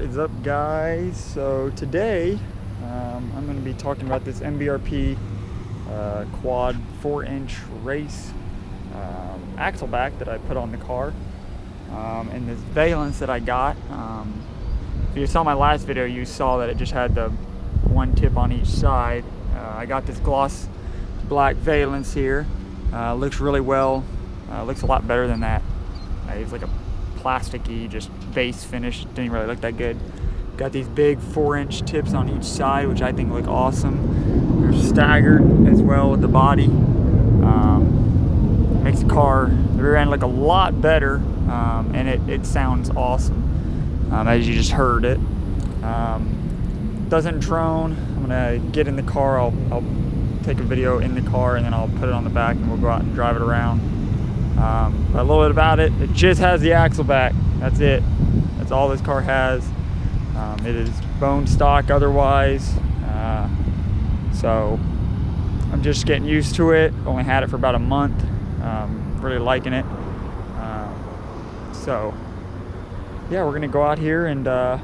is up, guys? So today I'm going to be talking about this MBRP quad 4-inch race axle back that I put on the car, and this valence that I got. If you saw my last video, you saw that it just had the one tip on each side. I got this gloss black valence here. Looks really well. Looks a lot better than that. It's like a plasticky, just base finish. Didn't really look that good. Got these big 4-inch tips on each side, which I think look awesome. They're staggered as well with the body. Makes the car, the rear end, look a lot better, and it sounds awesome, as you just heard it. Doesn't drone. I'm gonna get in the car. I'll take a video in the car, and then I'll put it on the back, and we'll go out and drive it around. A little bit about it. It just has the axle back. That's it. That's all this car has. It is bone stock otherwise. So I'm just getting used to it. Only had it for about a month. Really liking it. So yeah, we're gonna go out here and we're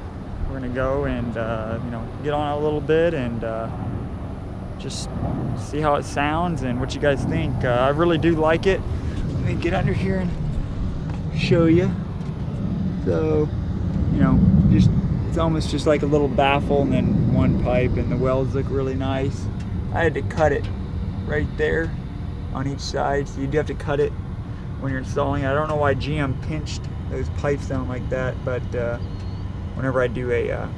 gonna go and get on it a little bit and just see how it sounds and what you guys think. I really do like it. Let me get under here and show you. So, just it's almost just like a little baffle and then one pipe, and the welds look really nice. I had to cut it right there on each side, so you do have to cut it when you're installing it. I don't know why GM pinched those pipes down like that, but whenever I do a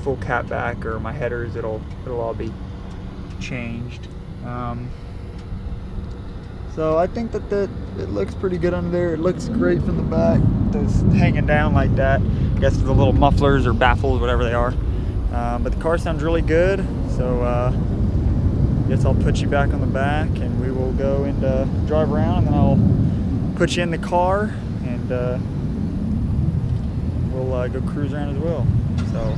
full cat back or my headers, it'll all be changed. So I think that it looks pretty good under there. It looks great from the back. It's hanging down like that. I guess the little mufflers or baffles, whatever they are. But the car sounds really good. So I guess I'll put you back on the back and we will go and drive around, and then I'll put you in the car and we'll go cruise around as well. So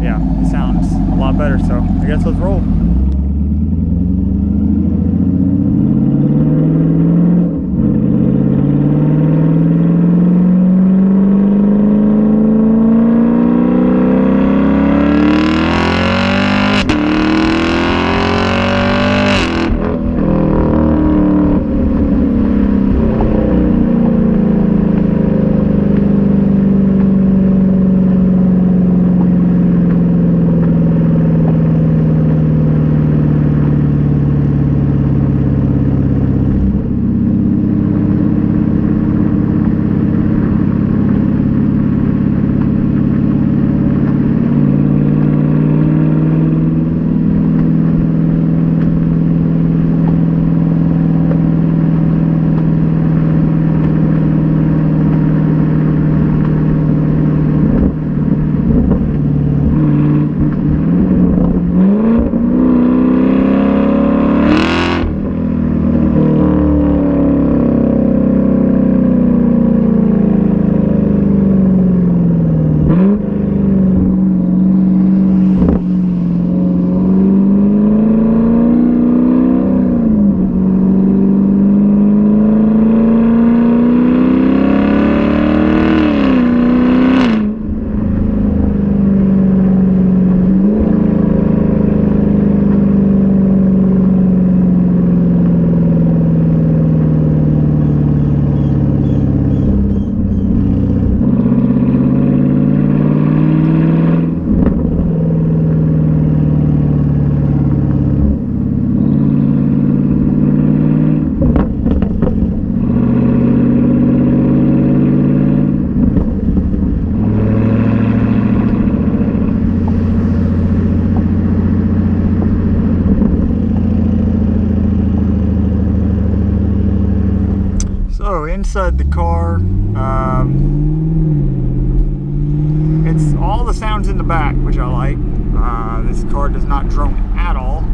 yeah, it sounds a lot better. So I guess let's roll. Inside the car, it's all the sounds in the back, which I like. This car does not drone at all.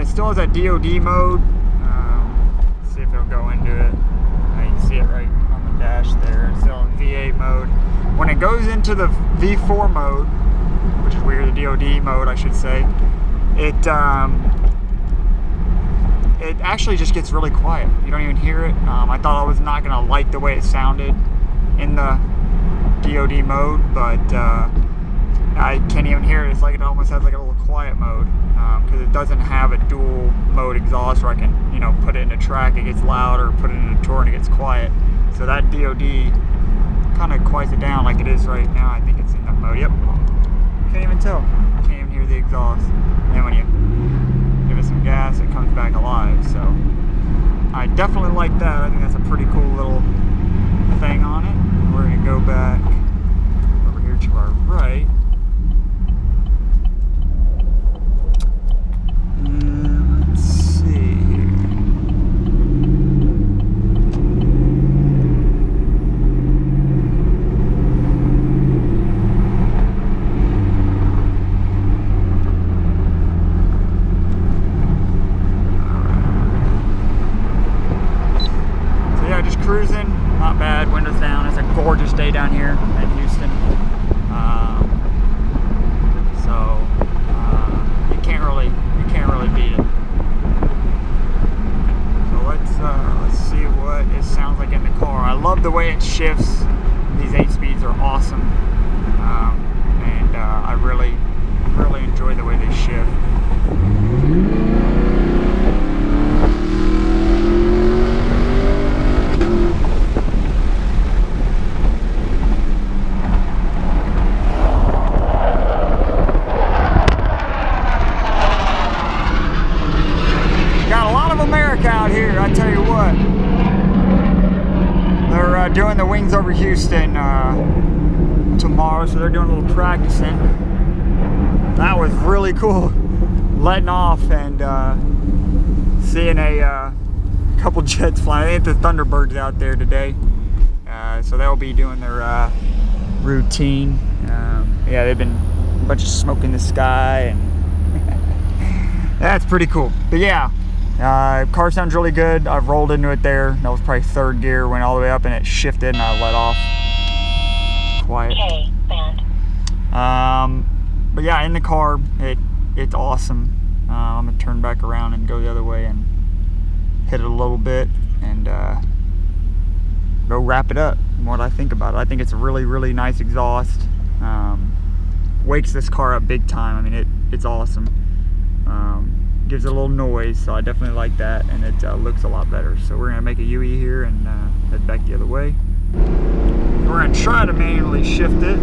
It still has that DOD mode. Let's see if it'll go into it. You can see it right on the dash there. It's still in V8 mode. When it goes into the V4 mode, which is weird, the DOD mode I should say, it actually just gets really quiet. You don't even hear it. I thought I was not gonna like the way it sounded, in the DOD mode, but I can't even hear it. It's like it almost has like a little quiet mode, because it doesn't have a dual mode exhaust where I can, you know, put it in a track, it gets loud, or put it in a tour and it gets quiet. So that DOD kind of quiets it down like it is right now. I think it's in that mode. Yep. Can't even tell. Can't even hear the exhaust. And then when you give it some gas, it comes back alive. So I definitely like that. I think that's a pretty cool little thing on it. We're going to go back over here to our right. Let's see here. So yeah, just cruising, not bad, windows down. It's a gorgeous day down here in Houston. You can't really beat it. So let's see what it sounds like in the car. I love the way it shifts. These 8-speeds are awesome, and I really enjoy the way they shift. Out here, I tell you what, they're doing the Wings Over Houston tomorrow, so they're doing a little practicing. That was really cool, letting off and seeing a couple jets fly. I think the Thunderbirds out there today, so they'll be doing their routine. Yeah, they've been a bunch of smoke in the sky, and that's pretty cool. But yeah. Car sounds really good. I've rolled into it there. That was probably third gear, went all the way up and it shifted and I let off. Quiet. Okay, band. But yeah, in the car, it's awesome. I'm gonna turn back around and go the other way and hit it a little bit and go wrap it up. What I think about it, I think it's a really nice exhaust. Wakes this car up big time. I mean, it's awesome. Gives it a little noise, so I definitely like that, and it looks a lot better. So we're gonna make a UE here and head back the other way. We're gonna try to manually shift it.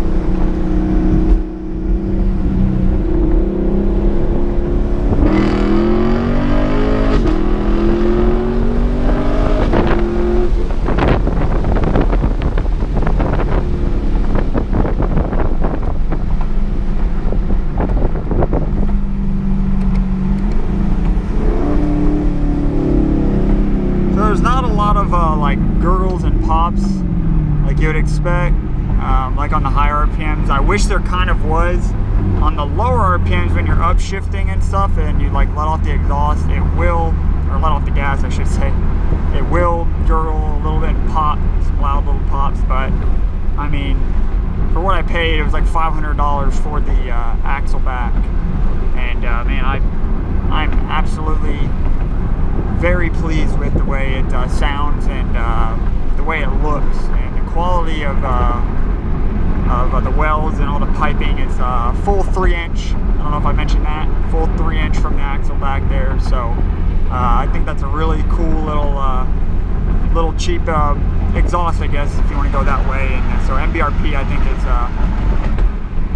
There's not a lot of like gurgles and pops like you would expect, like on the higher RPMs. I wish there kind of was. On the lower RPMs, when you're upshifting and stuff and you like let off the exhaust, it will, or let off the gas I should say, it will gurgle a little bit and pop, some loud little pops. But I mean, for what I paid, it was like $500 for the axle back, and man, I'm absolutely very pleased with the way it sounds and the way it looks and the quality of the welds and all the piping. It's full 3-inch. I don't know if I mentioned that. Full 3-inch from the axle back there. So I think that's a really cool little cheap exhaust, I guess, if you want to go that way. And so MBRP, I think,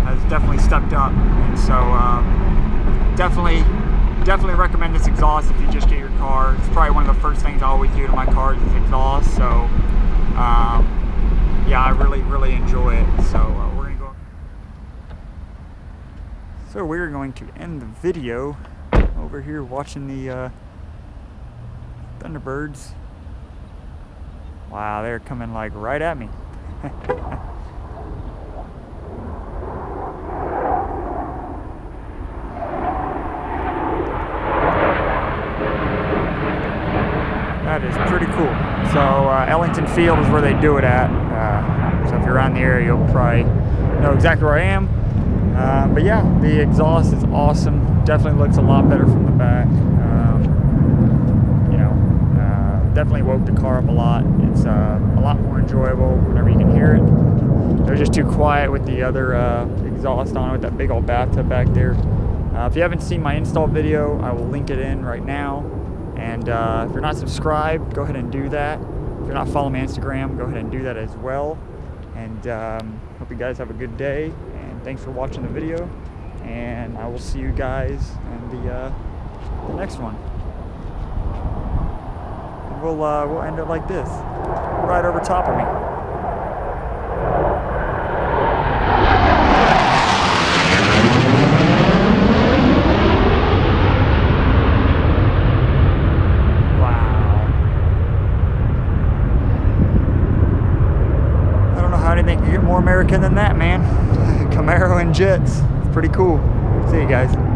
has definitely stepped up. And so definitely recommend this exhaust if you just get your car. It's probably one of the first things I always do to my cars is exhaust. So yeah, I really enjoy it. So we're gonna go. So we're going to end the video over here watching the Thunderbirds. Wow, they're coming like right at me. That is pretty cool. So Ellington Field is where they do it at. So if you're around the area, you'll probably know exactly where I am. But yeah, the exhaust is awesome. Definitely looks a lot better from the back. You know, definitely woke the car up a lot. It's a lot more enjoyable whenever you can hear it. It was just too quiet with the other exhaust on it, with that big old bathtub back there. If you haven't seen my install video, I will link it in right now. And if you're not subscribed, go ahead and do that. If you're not following me on Instagram, go ahead and do that as well. And hope you guys have a good day. And thanks for watching the video. And I will see you guys in the next one. And we'll end it like this, right over top of me. Anything can get more American than that, man. Camaro and jets. It's pretty cool. See you guys.